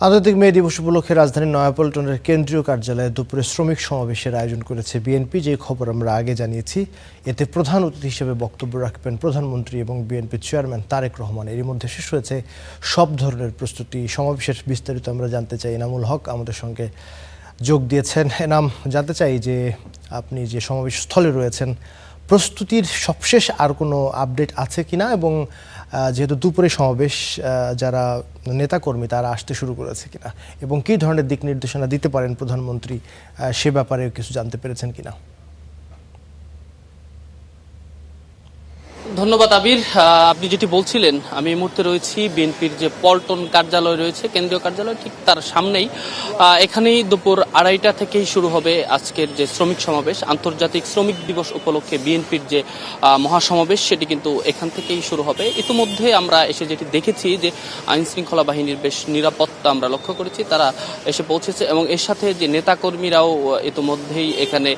আন্তর্জাতিক মে দিবস উপলক্ষে রাজধানীর নয়াপল্টনের কেন্দ্রীয় কার্যালয়ে দুপুরে শ্রমিক সমাবেশের আয়োজন করেছে বিএনপি। যে খবর আমরা আগে জানিয়েছি, এতে প্রধান অতিথি হিসেবে বক্তব্য রাখবেন প্রধানমন্ত্রী এবং বিএনপির চেয়ারম্যান তারেক রহমান। এরই মধ্যে শেষ হয়েছে সব ধরনের প্রস্তুতি। সমাবেশের বিস্তারিত আমরা জানতে চাই। এনামুল হক আমাদের সঙ্গে যোগ দিয়েছেন। এনাম, জানতে চাই যে আপনি যে সমাবেশ স্থলে রয়েছেন, প্রস্তুতির সবশেষ আর কোনো আপডেট আছে কিনা, এবং যেহেতু দুপুরে সমাবেশ, যারা নেতাকর্মী তারা আসতে শুরু করেছে কিনা, এবং কী ধরনের দিক নির্দেশনা দিতে পারেন প্রধানমন্ত্রী, সে ব্যাপারে কিছু জানতে পেরেছেন কিনা? ধন্যবাদ আবির। আপনি যেটি বলছিলেন, আমি এই মুহূর্তে রয়েছি বিএনপির যে পল্টন কার্যালয় রয়েছে, কেন্দ্রীয় কার্যালয়, ঠিক তার সামনেই। এখানেই দুপুর 2:30টা থেকেই শুরু হবে আজকের যে শ্রমিক সমাবেশ। আন্তর্জাতিক শ্রমিক দিবস উপলক্ষে বিএনপির যে মহাসমাবেশ, সেটি কিন্তু এখান থেকেই শুরু হবে। ইতিমধ্যে আমরা এসে যেটি দেখেছি যে আইন শৃঙ্খলা বাহিনীর বেশ নিরাপত্তা আমরা লক্ষ্য করেছি, তারা এসে পৌঁছেছে, এবং এর সাথে যে নেতাকর্মীরাও ইতিমধ্যেই এখানে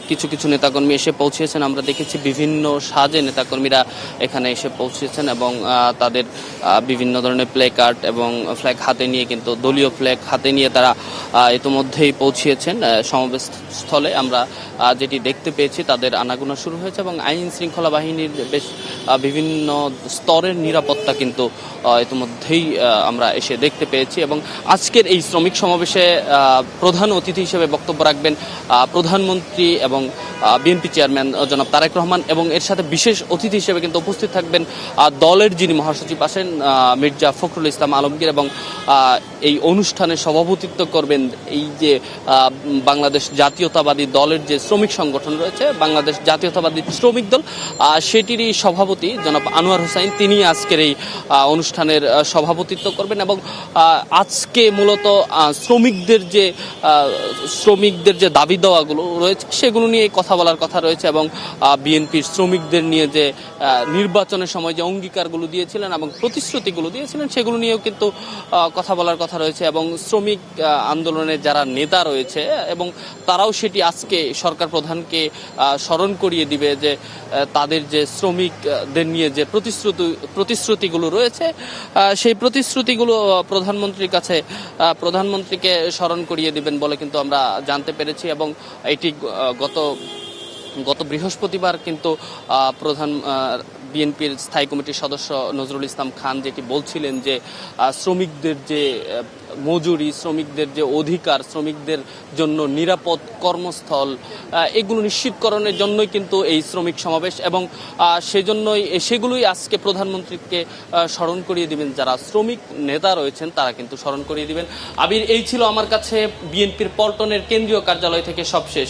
কিছু কিছু নেতাকর্মী এসে পৌঁছেছেন। আমরা দেখেছি বিভিন্ন সাজে নেতাকর্মীরা এখানে এসে পৌঁছেছেন, এবং তাদের বিভিন্ন ধরনের প্লে কার্ড এবং ফ্ল্যাগ হাতে নিয়ে, কিন্তু দলীয় ফ্ল্যাগ হাতে নিয়ে তারা ইতিমধ্যেই পৌঁছিয়েছেন সমাবেশ স্থলে। আমরা যেটি দেখতে পেয়েছি, তাদের আনাগোনা শুরু হয়েছে, এবং আইন শৃঙ্খলা বাহিনীর বেশ বিভিন্ন স্তরের নিরাপত্তা কিন্তু ইতিমধ্যেই আমরা এসে দেখতে পেয়েছি। এবং আজকের এই শ্রমিক সমাবেশে প্রধান অতিথি হিসেবে বক্তব্য রাখবেন প্রধানমন্ত্রী এবং বিএনপি চেয়ারম্যান জনাব তারেক রহমান, এবং এর সাথে বিশেষ অতিথি হিসেবে কিন্তু উপস্থিত থাকবেন দলের যিনি মহাসচিব আছেন মির্জা ফখরুল ইসলাম আলমগীর, এবং এই অনুষ্ঠানে সভাপতিত্ব করবেন এই যে বাংলাদেশ জাতীয়তাবাদী দলের যে শ্রমিক সংগঠন রয়েছে, বাংলাদেশ জাতীয়তাবাদী শ্রমিক দল, সেটিরই সভাপতি জনাব আনোয়ার হোসাইন। তিনি আজকের এই অনুষ্ঠানের সভাপতিত্ব করবেন, এবং আজকে মূলত শ্রমিকদের যে দাবি দেওয়াগুলো রয়েছে সেগুলো নিয়ে কথা বলার কথা রয়েছে, এবং বিএনপির শ্রমিকদের নিয়ে যে নির্বাচনের সময় যে অঙ্গীকারগুলো দিয়েছিলেন এবং প্রতিশ্রুতিগুলো দিয়েছিলেন, সেগুলো নিয়েও কিন্তু কথা বলার কথা রয়েছে। এবং শ্রমিক আন্দোলনের যারা নেতা রয়েছে, এবং তারাও সেটি আজকে সরকার প্রধানকে স্মরণ করিয়ে দিবে যে তাদের যে শ্রমিকদের নিয়ে যে প্রতিশ্রুতিগুলো রয়েছে, সেই প্রতিশ্রুতিগুলো প্রধানমন্ত্রীকে স্মরণ করিয়ে দিবেন বলে কিন্তু আমরা জানতে পেরেছি। এবং এটি গত বৃহস্পতিবার কিন্তু বিএনপির স্থায়ী কমিটির সদস্য নজরুল ইসলাম খান যেটি বলছিলেন যে শ্রমিকদের যে মজুরি, শ্রমিকদের যে অধিকার, শ্রমিকদের জন্য নিরাপদ কর্মস্থল, এগুলো নিশ্চিতকরণের জন্যই কিন্তু এই শ্রমিক সমাবেশ, এবং সেগুলোই আজকে প্রধানমন্ত্রীকে স্মরণ করিয়ে দিবেন যারা শ্রমিক নেতা রয়েছেন, তারা কিন্তু স্মরণ করিয়ে দিবেন। আবির, এই ছিল আমার কাছে বিএনপির পল্টনের কেন্দ্রীয় কার্যালয় থেকে সবশেষ।